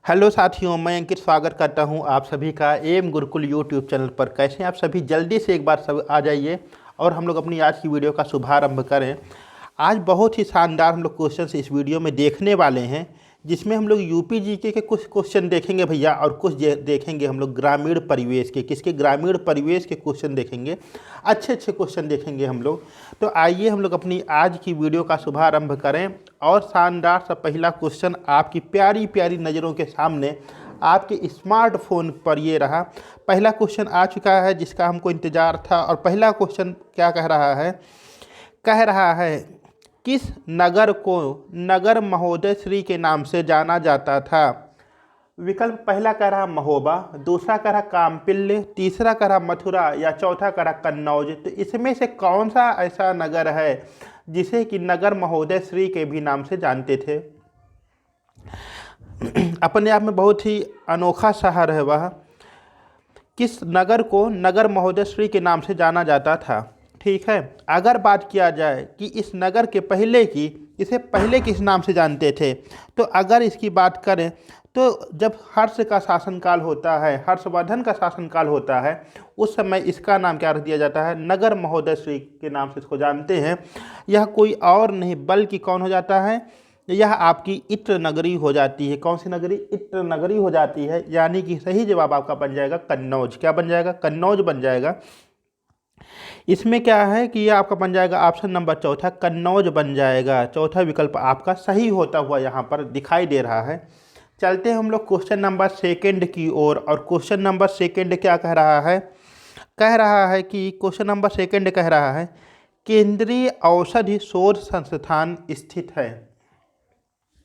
Hello साथियों, मैं अंकित स्वागत करता हूं आप सभी का एम गुरुकुल यूट्यूब चैनल पर। कैसे हैं आप सभी? जल्दी से एक बार सब आ जाइए और हम लोग अपनी आज की वीडियो का शुभारंभ करें। आज बहुत ही शानदार हम लोग क्वेश्चन इस वीडियो में देखने वाले हैं, जिसमें हम लोग यूपी जीके के कुछ क्वेश्चन देखेंगे भैया, और कुछ देखेंगे हम लोग ग्रामीण परिवेश के। किसके? ग्रामीण परिवेश के क्वेश्चन देखेंगे। अच्छे अच्छे क्वेश्चन देखेंगे हम लोग। तो आइए हम लोग अपनी आज की वीडियो का शुभारंभ करें। और शानदार सा पहला क्वेश्चन आपकी प्यारी प्यारी नज़रों के सामने आपके स्मार्टफोन पर ये रहा। पहला क्वेश्चन आ चुका है जिसका हमको इंतज़ार था। और पहला क्वेश्चन क्या कह रहा है? कह रहा है, किस नगर को नगर महोदय श्री के नाम से जाना जाता था? विकल्प पहला कह रहा महोबा, दूसरा कह रहा कामपिल्य, तीसरा कह रहा मथुरा, या चौथा कह रहा कन्नौज। तो इसमें से कौन सा ऐसा नगर है जिसे कि नगर महोदय श्री के भी नाम से जानते थे? अपने आप में बहुत ही अनोखा शहर है वह। किस नगर को नगर महोदय श्री के नाम से जाना जाता था? ठीक है, अगर बात किया जाए कि इस नगर के पहले की, इसे पहले किस नाम से जानते थे, तो अगर इसकी बात करें तो जब हर्ष का शासनकाल होता है, हर्षवर्धन का शासनकाल होता है, उस समय इसका नाम क्या रख दिया जाता है? नगर महोदय श्री के नाम से इसको जानते हैं। यह कोई और नहीं बल्कि कौन हो जाता है? यह आपकी इत्र नगरी हो जाती है। कौन सी नगरी? इत्र नगरी हो जाती है। यानी कि सही जवाब आपका बन जाएगा कन्नौज। क्या बन जाएगा? कन्नौज बन जाएगा। इसमें क्या है कि ये आपका बन जाएगा ऑप्शन नंबर चौथा, कन्नौज बन जाएगा। चौथा विकल्प आपका सही होता हुआ यहाँ पर दिखाई दे रहा है। चलते हैं हम लोग क्वेश्चन नंबर सेकंड की ओर। और क्वेश्चन नंबर सेकंड क्या कह रहा है? कह रहा है कि क्वेश्चन नंबर सेकंड कह रहा है, केंद्रीय औषधि शोध संस्थान स्थित है।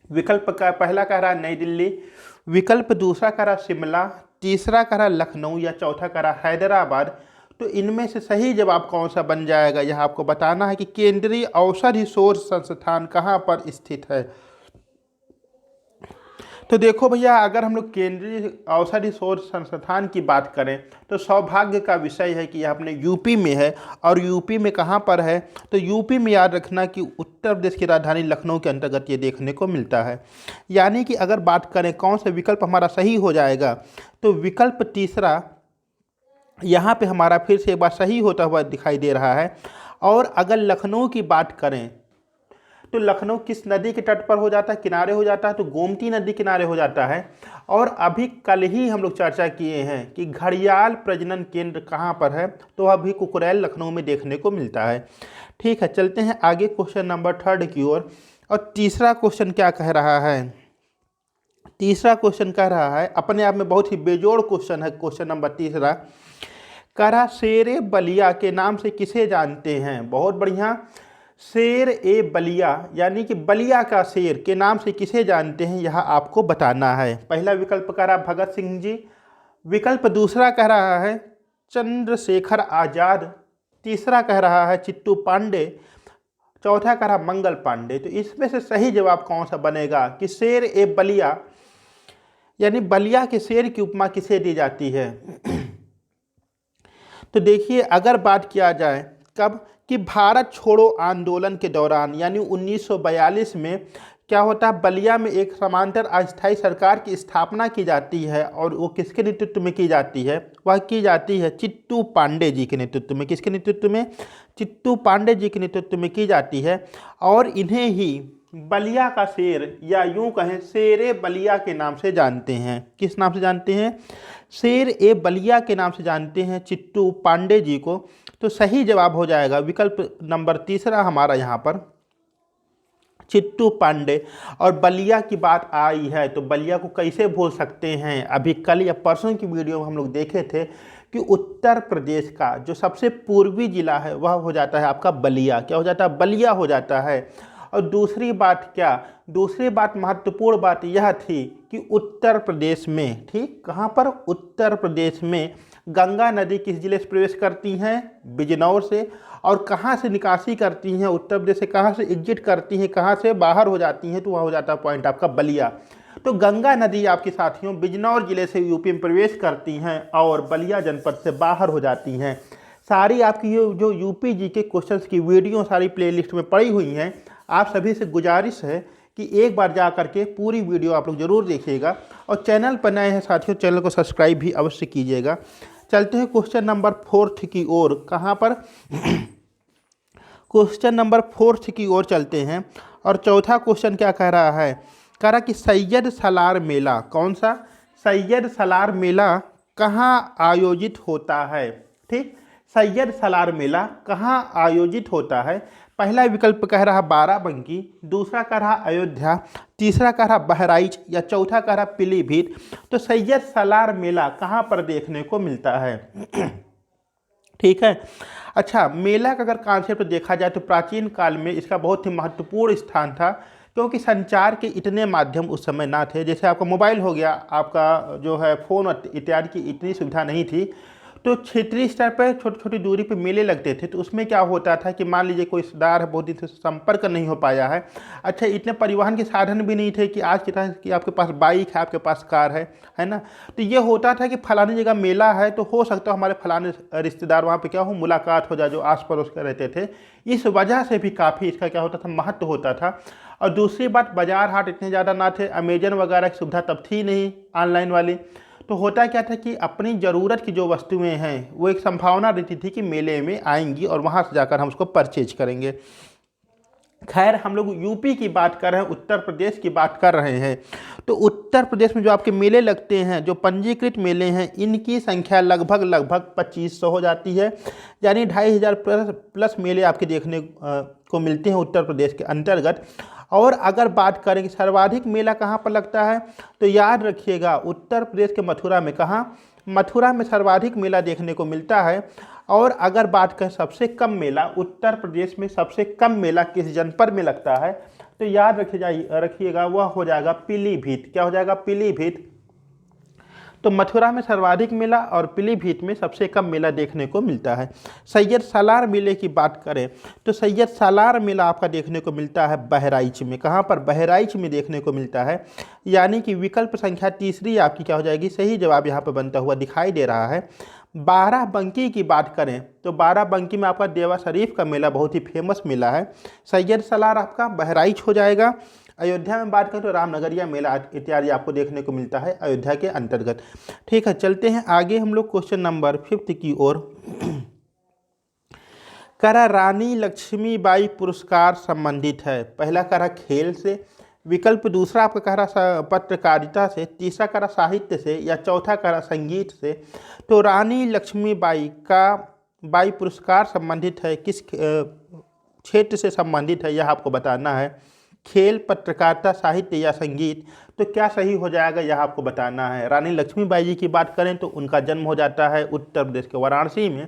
विकल्प का पहला कह रहा है नई दिल्ली, विकल्प दूसरा कह रहा शिमला, तीसरा कह रहा लखनऊ, या चौथा कह रहा हैदराबाद। तो इनमें से सही जवाब कौन सा बन जाएगा? यह आपको बताना है कि केंद्रीय औषधि शोध संस्थान कहाँ पर स्थित है। तो देखो भैया, अगर हम लोग केंद्रीय औषधि शोध संस्थान की बात करें तो सौभाग्य का विषय है कि यह अपने यूपी में है। और यूपी में कहाँ पर है? तो यूपी में याद रखना कि उत्तर प्रदेश की राजधानी लखनऊ के अंतर्गत ये देखने को मिलता है। यानी कि अगर बात करें कौन सा विकल्प हमारा सही हो जाएगा, तो विकल्प तीसरा यहाँ पे हमारा फिर से एक बार सही होता हुआ दिखाई दे रहा है। और अगर लखनऊ की बात करें तो लखनऊ किस नदी के तट पर हो जाता है? किनारे हो जाता है, तो गोमती नदी किनारे हो जाता है। और अभी कल ही हम लोग चर्चा किए हैं कि घड़ियाल प्रजनन केंद्र कहाँ पर है, तो अभी कुकरैल लखनऊ में देखने को मिलता है। ठीक है, चलते हैं आगे क्वेश्चन नंबर थर्ड की ओर। और तीसरा क्वेश्चन क्या कह रहा है? तीसरा क्वेश्चन कह रहा है, अपने आप में बहुत ही बेजोड़ क्वेश्चन है। क्वेश्चन नंबर तीसरा कह रहा, शेरे बलिया के नाम से किसे जानते हैं? बहुत बढ़िया। शेर ए बलिया यानी कि बलिया का शेर के नाम से किसे जानते हैं, यह आपको बताना है। पहला विकल्प कह रहा भगत सिंह जी, विकल्प दूसरा कह रहा है चंद्रशेखर आज़ाद, तीसरा कह रहा है चिट्टू पांडे, चौथा कह रहा मंगल पांडे। तो इसमें से सही जवाब कौन सा बनेगा कि शेर ए बलिया यानी बलिया के शेर की उपमा किसे दी जाती है? तो देखिए, अगर बात किया जाए कब कि भारत छोड़ो आंदोलन के दौरान यानी 1942 में क्या होता है, बलिया में एक समांतर अस्थायी सरकार की स्थापना की जाती है। और वो किसके नेतृत्व में की जाती है? वह की जाती है चिट्टू पांडे जी के नेतृत्व में। किसके नेतृत्व में? चिट्टू पांडे जी के नेतृत्व में की जाती है। और इन्हें ही बलिया का शेर या यूं कहें शेरे बलिया के नाम से जानते हैं। किस नाम से जानते हैं? शेर ए बलिया के नाम से जानते हैं चिट्टू पांडे जी को। तो सही जवाब हो जाएगा विकल्प नंबर तीसरा हमारा यहाँ पर, चिट्टू पांडे। और बलिया की बात आई है तो बलिया को कैसे भूल सकते हैं? अभी कल या परसों की वीडियो में हम लोग देखे थे कि उत्तर प्रदेश का जो सबसे पूर्वी जिला है वह हो जाता है आपका बलिया। क्या हो जाता है? बलिया हो जाता है। और दूसरी बात क्या? दूसरी बात, महत्वपूर्ण बात यह थी कि उत्तर प्रदेश में, ठीक कहाँ पर? उत्तर प्रदेश में गंगा नदी किस जिले से प्रवेश करती हैं? बिजनौर से। और कहाँ से निकासी करती हैं? उत्तर प्रदेश से कहाँ से एग्जिट करती हैं, कहाँ से बाहर हो जाती हैं? तो वह हो जाता है पॉइंट आपका बलिया। तो गंगा नदी आपके साथियों बिजनौर जिले से यूपी में प्रवेश करती हैं और बलिया जनपद से बाहर हो जाती हैं। सारी आपकी जो यूपी जी के क्वेश्चंस की वीडियो सारी प्लेलिस्ट में पड़ी हुई हैं। आप सभी से गुजारिश है कि एक बार जा करके पूरी वीडियो आप लोग ज़रूर देखिएगा। और चैनल पर नए हैं साथियों, चैनल को सब्सक्राइब भी अवश्य कीजिएगा। चलते हैं क्वेश्चन नंबर 4 की ओर। कहाँ पर? क्वेश्चन नंबर 4 की ओर चलते हैं। और चौथा क्वेश्चन क्या कह रहा है? कह रहा कि सैयद सलार मेला, कौन सा? सैयद सलार मेला कहाँ आयोजित होता है? ठीक, सैयद सलार मेला कहाँ आयोजित होता है? पहला विकल्प कह रहा बाराबंकी, दूसरा कह रहा अयोध्या, तीसरा कह रहा बहराइच, या चौथा कह रहा पीलीभीत। तो सैयद सलार मेला कहाँ पर देखने को मिलता है? ठीक है। अच्छा, मेला का अगर कॉन्सेप्ट देखा जाए तो प्राचीन काल में इसका बहुत ही महत्वपूर्ण स्थान था, क्योंकि संचार के इतने माध्यम उस समय ना थे। जैसे आपका मोबाइल हो गया, आपका जो है फ़ोन इत्यादि की इतनी सुविधा नहीं थी। तो क्षेत्रीय स्तर पर छोटी छोटी दूरी पे मेले लगते थे। तो उसमें क्या होता था कि मान लीजिए कोई रिश्तेदार है, बहुत दिन से संपर्क नहीं हो पाया है। अच्छा, इतने परिवहन के साधन भी नहीं थे कि आज की तरह कि आपके पास बाइक है, आपके पास कार है ना। तो ये होता था कि फलानी जगह मेला है, तो हो सकता है हमारे फलाने रिश्तेदार वहाँ पे क्या हो, मुलाकात हो जाए, जो आस पड़ोस के रहते थे। इस वजह से भी काफ़ी इसका क्या होता था, महत्व होता था। और दूसरी बात, बाजार हाट इतने ज़्यादा ना थे, अमेजन वगैरह की सुविधा तब थी नहीं, ऑनलाइन वाली। तो होता क्या था कि अपनी ज़रूरत की जो वस्तुएं हैं वो एक संभावना रहती थी कि मेले में आएंगी और वहाँ से जाकर हम उसको परचेज करेंगे। खैर, हम लोग यूपी की बात कर रहे हैं, उत्तर प्रदेश की बात कर रहे हैं। तो उत्तर प्रदेश में जो आपके मेले लगते हैं, जो पंजीकृत मेले हैं, इनकी संख्या लगभग 2500 हो जाती है। यानी 2500 प्लस मेले आपके देखने को मिलते हैं उत्तर प्रदेश के अंतर्गत। और अगर बात करें कि सर्वाधिक मेला कहाँ पर लगता है, तो याद रखिएगा उत्तर प्रदेश के मथुरा में। कहाँ? मथुरा में सर्वाधिक मेला देखने को मिलता है। और अगर बात करें सबसे कम मेला, उत्तर प्रदेश में सबसे कम मेला किस जनपद में लगता है, तो याद रखिएगा वह हो जाएगा पीलीभीत। क्या हो जाएगा? पीलीभीत। तो मथुरा में सर्वाधिक मेला और पीलीभीत में सबसे कम मेला देखने को मिलता है। सैयद सालार मेले की बात करें तो सैयद सालार मेला आपका देखने को मिलता है बहराइच में। कहाँ पर? बहराइच में देखने को मिलता है। यानी कि विकल्प संख्या तीसरी आपकी क्या हो जाएगी? सही जवाब यहाँ पर बनता हुआ दिखाई दे रहा है। बाराबंकी की बात करें तो बाराबंकी में आपका देवा शरीफ का मेला बहुत ही फेमस मेला है। सैयद सालार आपका बहराइच हो जाएगा। अयोध्या में बात करें तो रामनगरिया मेला इत्यादि आपको देखने को मिलता है अयोध्या के अंतर्गत। ठीक है, चलते हैं आगे हम लोग क्वेश्चन नंबर 5 की ओर। करा रानी लक्ष्मीबाई पुरस्कार संबंधित है। पहला करा खेल से, विकल्प दूसरा आपका कह रहा पत्रकारिता से, तीसरा करा साहित्य से, या चौथा करा संगीत से। तो रानी लक्ष्मीबाई का बाई पुरस्कार संबंधित है, किस क्षेत्र से संबंधित है, यह आपको बताना है। खेल, पत्रकारिता, साहित्य या संगीत। तो क्या सही हो जाएगा, यह आपको बताना है। रानी लक्ष्मीबाई जी की बात करें तो उनका जन्म हो जाता है उत्तर प्रदेश के वाराणसी में।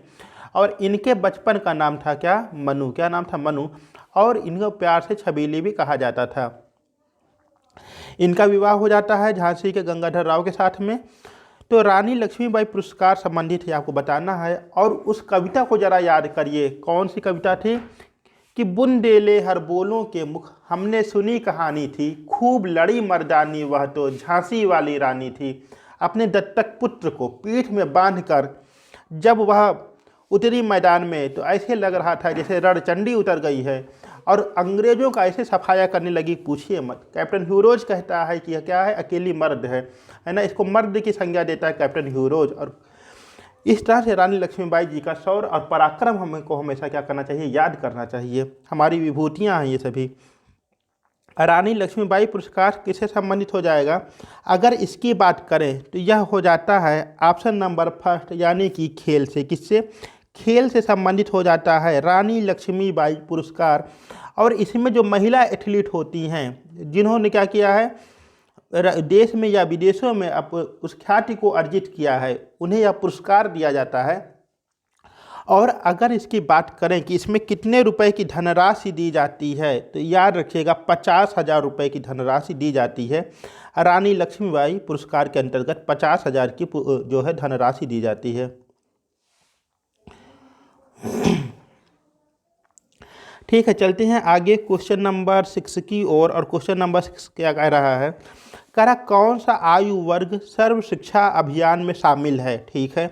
और इनके बचपन का नाम था क्या? मनु। क्या नाम था? मनु। और इनको प्यार से छबीली भी कहा जाता था। इनका विवाह हो जाता है झांसी के गंगाधर राव के साथ में। तो रानी लक्ष्मीबाई पुरस्कार संबंधित है, आपको बताना है। और उस कविता को जरा याद करिए, कौन सी कविता थी? कि बुंदेले हर बोलों के मुख, हमने सुनी कहानी थी, खूब लड़ी मर्दानी वह तो झांसी वाली रानी थी। अपने दत्तक पुत्र को पीठ में बांधकर जब वह उतरी मैदान में तो ऐसे लग रहा था जैसे रणचंडी उतर गई है, और अंग्रेजों का ऐसे सफाया करने लगी, पूछिए मत। कैप्टन ह्यूरोज कहता है कि यह क्या है? अकेली मर्द है ना। इसको मर्द की संज्ञा देता है कैप्टन ह्यूरोज। और इस तरह से रानी लक्ष्मीबाई जी का शौर्य और पराक्रम हमको हमेशा क्या करना चाहिए? याद करना चाहिए। हमारी विभूतियाँ हैं ये सभी। रानी लक्ष्मीबाई पुरस्कार किससे संबंधित हो जाएगा? अगर इसकी बात करें तो यह हो जाता है ऑप्शन नंबर फर्स्ट, यानी कि खेल से। किससे? खेल से संबंधित हो जाता है रानी लक्ष्मीबाई पुरस्कार। और इसमें जो महिला एथलीट होती हैं, जिन्होंने क्या किया है, देश में या विदेशों में उस ख्याति को अर्जित किया है, उन्हें यह पुरस्कार दिया जाता है। और अगर इसकी बात करें कि इसमें कितने रुपए की धनराशि दी जाती है, तो याद रखिएगा 50,000 रुपये की धनराशि दी जाती है। रानी लक्ष्मीबाई पुरस्कार के अंतर्गत 50,000 की जो है धनराशि दी जाती है। ठीक है, चलते हैं आगे क्वेश्चन नंबर 6 की ओर। और क्वेश्चन नंबर 6 क्या कह रहा है? कह रहा कौन सा आयु वर्ग सर्व शिक्षा अभियान में शामिल है? ठीक है,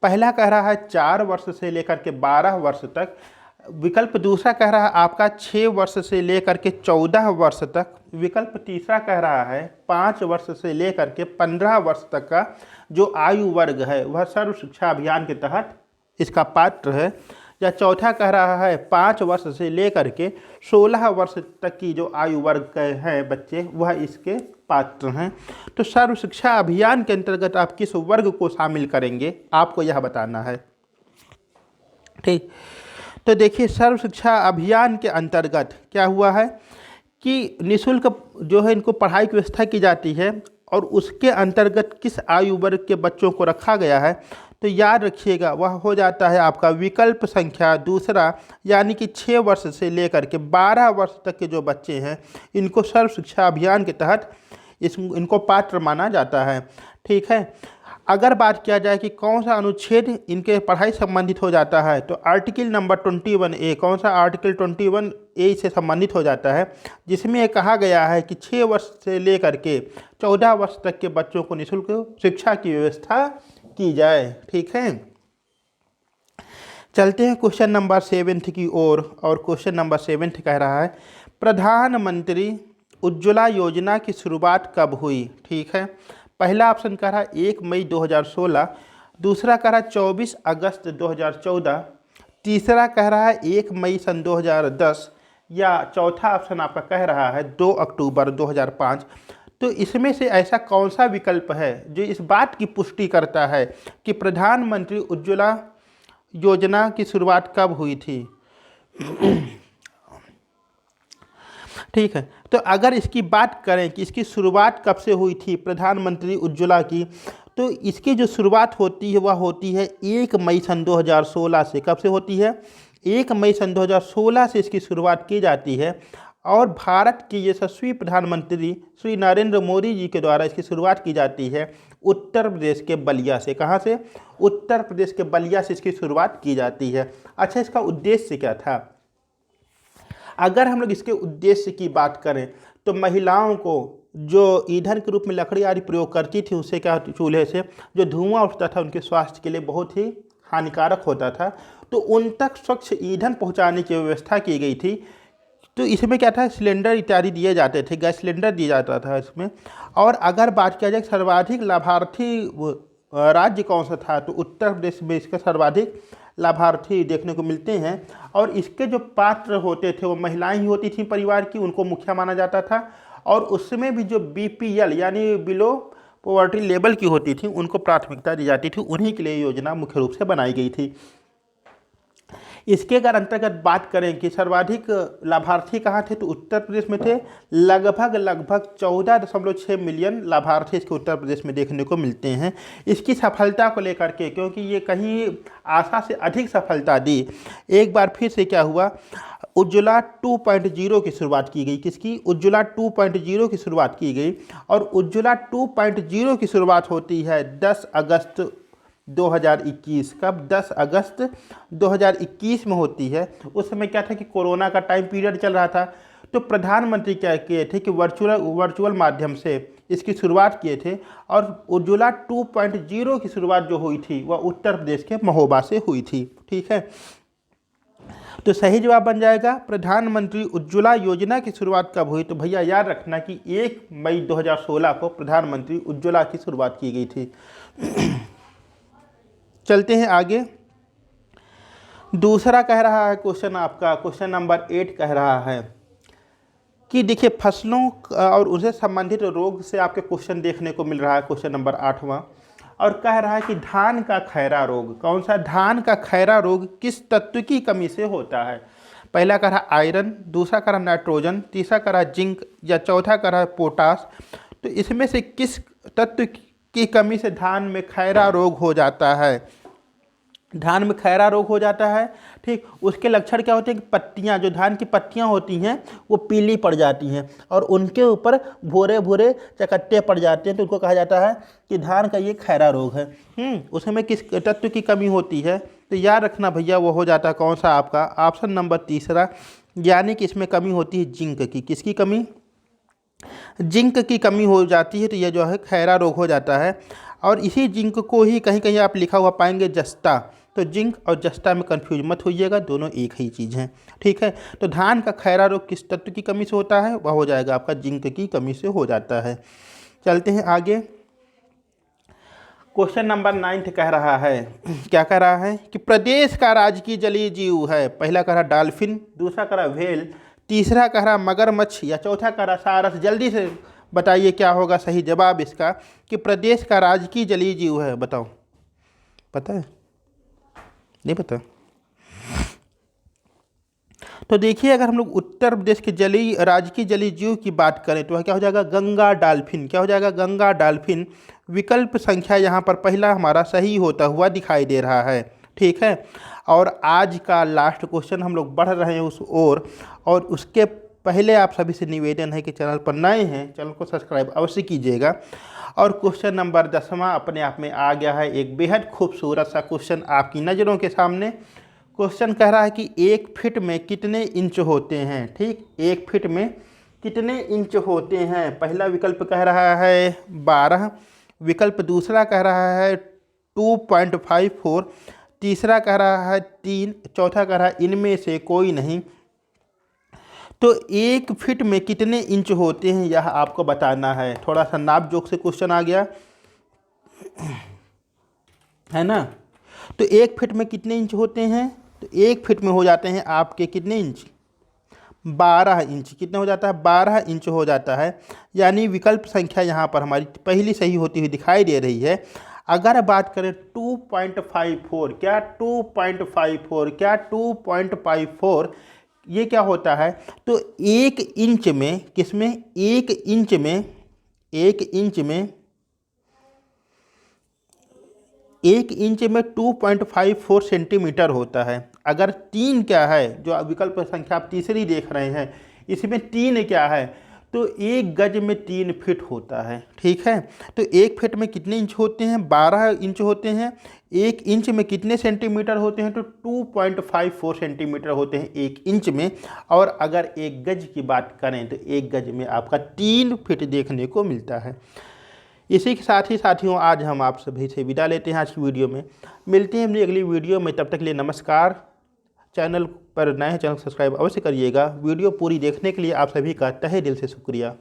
पहला कह रहा है 4 वर्ष से लेकर के 12 वर्ष तक, विकल्प दूसरा कह रहा है आपका 6 वर्ष से लेकर के 14 वर्ष तक। विकल्प तीसरा कह रहा है 5 वर्ष से लेकर के 15 वर्ष तक का जो आयु वर्ग है वह सर्व शिक्षा अभियान के तहत इसका पात्र है। या चौथा कह रहा है 5 वर्ष से लेकर के 16 वर्ष तक की जो आयु वर्ग के हैं बच्चे वह इसके पात्र हैं। तो सर्व शिक्षा अभियान के अंतर्गत आप किस वर्ग को शामिल करेंगे आपको यह बताना है। ठीक, तो देखिए सर्व शिक्षा अभियान के अंतर्गत क्या हुआ है कि निःशुल्क जो है इनको पढ़ाई की व्यवस्था की जाती है और उसके अंतर्गत किस आयु वर्ग के बच्चों को रखा गया है तो याद रखिएगा वह हो जाता है आपका विकल्प संख्या दूसरा, यानी कि 6 वर्ष से लेकर के 12 वर्ष तक के जो बच्चे हैं इनको सर्व शिक्षा अभियान के तहत इनको पात्र माना जाता है। ठीक है, अगर बात किया जाए कि कौन सा अनुच्छेद इनके पढ़ाई संबंधित हो जाता है तो आर्टिकल नंबर 21A, कौन सा आर्टिकल 21A से संबंधित हो जाता है, जिसमें ये कहा गया है कि 6 वर्ष से लेकर के 14 वर्ष तक के बच्चों को निःशुल्क शिक्षा की व्यवस्था की जाए। ठीक है, चलते हैं क्वेश्चन नंबर 7 की ओर। और क्वेश्चन नंबर 7 कह रहा है प्रधानमंत्री उज्ज्वला योजना की शुरुआत कब हुई। ठीक है, पहला ऑप्शन कह रहा है 1 मई 2016, दूसरा कह रहा है 24 अगस्त 2014, तीसरा कह रहा है 1 मई सन 2010, या चौथा ऑप्शन आपका कह रहा है 2 अक्टूबर 2005। तो इसमें से ऐसा कौन सा विकल्प है जो इस बात की पुष्टि करता है कि प्रधानमंत्री उज्ज्वला योजना की शुरुआत कब हुई थी। ठीक है, तो अगर इसकी बात करें कि इसकी शुरुआत कब से हुई थी प्रधानमंत्री उज्ज्वला की, तो इसकी जो शुरुआत होती है वह होती है 1 मई सन 2016 से। कब से होती है? 1 मई सन 2016 से इसकी शुरुआत की जाती है और भारत के यशस्वी प्रधानमंत्री श्री नरेंद्र मोदी जी के द्वारा इसकी शुरुआत की जाती है उत्तर प्रदेश के बलिया से। कहाँ से? उत्तर प्रदेश के बलिया से इसकी शुरुआत की जाती है। अच्छा, इसका उद्देश्य क्या था? अगर हम लोग इसके उद्देश्य की बात करें तो महिलाओं को जो ईंधन के रूप में लकड़ी आदि प्रयोग करती थी उससे क्या, चूल्हे से जो धुआं उठता था उनके स्वास्थ्य के लिए बहुत ही हानिकारक होता था, तो उन तक स्वच्छ ईंधन पहुंचाने की व्यवस्था की गई थी। तो इसमें क्या था, सिलेंडर इत्यादि दिए जाते थे, गैस सिलेंडर दिया जाता था इसमें। और अगर बात किया जाए सर्वाधिक लाभार्थी राज्य कौन सा था, तो उत्तर प्रदेश में इसका सर्वाधिक लाभार्थी देखने को मिलते हैं। और इसके जो पात्र होते थे वो महिलाएं ही होती थी परिवार की, उनको मुखिया माना जाता था। और उसमें भी जो BPL यानी बिलो पॉवर्टी लेवल की होती थी उनको प्राथमिकता दी जाती थी, उन्हीं के लिए योजना मुख्य रूप से बनाई गई थी। इसके अगर अंतर्गत बात करें कि सर्वाधिक लाभार्थी कहाँ थे, तो उत्तर प्रदेश में थे। लगभग 14.6 मिलियन लाभार्थी इसके उत्तर प्रदेश में देखने को मिलते हैं। इसकी सफलता को लेकर के, क्योंकि ये कहीं आशा से अधिक सफलता दी, एक बार फिर से क्या हुआ, उज्ज्वला 2.0 की शुरुआत की गई। किसकी? उज्ज्वला 2.0 की शुरुआत की गई। और उज्ज्वला 2.0 की शुरुआत होती है 10 अगस्त 2021। कब? 10 अगस्त 2021 में होती है। उस समय क्या था कि कोरोना का टाइम पीरियड चल रहा था, तो प्रधानमंत्री क्या किए थे कि वर्चुअल माध्यम से इसकी शुरुआत किए थे। और उज्ज्वला 2.0 की शुरुआत जो हुई थी वह उत्तर प्रदेश के महोबा से हुई थी। ठीक है, तो सही जवाब बन जाएगा प्रधानमंत्री उज्ज्वला योजना की शुरुआत कब हुई, तो भैया याद रखना कि 1 मई 2016 को प्रधानमंत्री उज्ज्वला की शुरुआत की गई थी। चलते हैं आगे। दूसरा कह रहा है क्वेश्चन आपका, क्वेश्चन नंबर 8 कह रहा है कि देखिए फसलों और उनसे संबंधित रोग से आपके क्वेश्चन देखने को मिल रहा है, क्वेश्चन नंबर 8वां। और कह रहा है कि धान का खैरा रोग, कौन सा? धान का खैरा रोग किस तत्व की कमी से होता है? पहला कह रहा आयरन, दूसरा कह रहा नाइट्रोजन, तीसरा कह रहा जिंक, या चौथा कह रहा पोटास। तो इसमें से किस तत्व की कमी से धान में खैरा रोग हो जाता है? धान में खैरा रोग हो जाता है। ठीक, उसके लक्षण क्या होते हैं कि पत्तियां, जो धान की पत्तियां होती हैं वो पीली पड़ जाती हैं और उनके ऊपर भूरे भूरे चकत्ते पड़ जाते हैं, तो उनको कहा जाता है कि धान का ये खैरा रोग है। उसमें किस तत्व की कमी होती है? तो याद रखना भैया वो हो जाता है कौन सा आपका? ऑप्शन नंबर तीसरा, यानी कि इसमें कमी होती है जिंक की। किसकी कमी? जिंक की कमी हो जाती है, तो यह जो है खैरा रोग हो जाता है। और इसी जिंक को ही कहीं कहीं आप लिखा हुआ पाएंगे जस्ता, तो जिंक और जस्ता में कंफ्यूज मत होइएगा, दोनों एक ही चीज़ हैं। ठीक है, तो धान का खैरा रोग किस तत्व की कमी से होता है? वह हो जाएगा आपका जिंक की कमी से हो जाता है। चलते हैं आगे। क्वेश्चन नंबर 9 कह रहा है, क्या कह रहा है कि प्रदेश का राजकीय जलीय जीव है। पहला कह रहा डॉल्फिन, दूसरा कह रहा व्हेल, तीसरा कह रहा मगरमच्छ, या चौथा कह रहा सारस। जल्दी से बताइए क्या होगा सही जवाब इसका कि प्रदेश का राजकीय जलीय जीव है। बताओ, पता है? नहीं पता? तो देखिए, अगर हम लोग उत्तर प्रदेश के राजकीय जलीय जीव की बात करें तो वह क्या हो जाएगा? गंगा डॉल्फिन। क्या हो जाएगा? गंगा डॉल्फिन। विकल्प संख्या यहाँ पर पहला हमारा सही होता हुआ दिखाई दे रहा है। ठीक है, और आज का लास्ट क्वेश्चन हम लोग बढ़ रहे हैं उस ओर, और उसके पहले आप सभी से निवेदन है कि चैनल पर नए हैं, चैनल को सब्सक्राइब अवश्य कीजिएगा। और क्वेश्चन नंबर 10वां अपने आप में आ गया है, एक बेहद खूबसूरत सा क्वेश्चन आपकी नज़रों के सामने। क्वेश्चन कह रहा है कि 1 फीट में कितने इंच होते हैं? ठीक, 1 फीट में कितने इंच होते हैं? पहला विकल्प कह रहा है 12, विकल्प दूसरा कह रहा है 2.54, तीसरा कह रहा है 3, चौथा कह रहा है इनमें से कोई नहीं। तो 1 फीट में कितने इंच होते हैं यह आपको बताना है। थोड़ा सा नाप जोक से क्वेश्चन आ गया है ना। तो 1 फीट में कितने इंच होते हैं? तो 1 फीट में हो जाते हैं आपके कितने इंच? 12 इंच। कितने हो जाता है? 12 इंच हो जाता है। यानी विकल्प संख्या यहाँ पर हमारी पहली सही होती हुई दिखाई दे रही है। अगर बात करें 2.54, क्या 2.54, क्या 2.54, ये क्या होता है? तो 1 इंच में, किसमें? 1 इंच में, 1 इंच में, 1 इंच में 2.54 सेंटीमीटर होता है। अगर 3 क्या है, जो विकल्प संख्या आप तीसरी देख रहे हैं, इसमें 3 क्या है? तो 1 गज में 3 फीट होता है। ठीक है, तो 1 फीट में कितने इंच होते हैं? 12 इंच होते हैं। 1 इंच में कितने सेंटीमीटर होते हैं? तो 2.54 सेंटीमीटर होते हैं 1 इंच में। और अगर 1 गज की बात करें तो 1 गज में आपका 3 फीट देखने को मिलता है। इसी के साथ ही साथियों, आज हम आप सभी से विदा लेते हैं आज की वीडियो में। मिलते हैं अपनी अगली वीडियो में, तब तक के लिए नमस्कार। चैनल पर नए हैं, चैनल सब्सक्राइब अवश्य करिएगा। वीडियो पूरी देखने के लिए आप सभी का तहे दिल से शुक्रिया।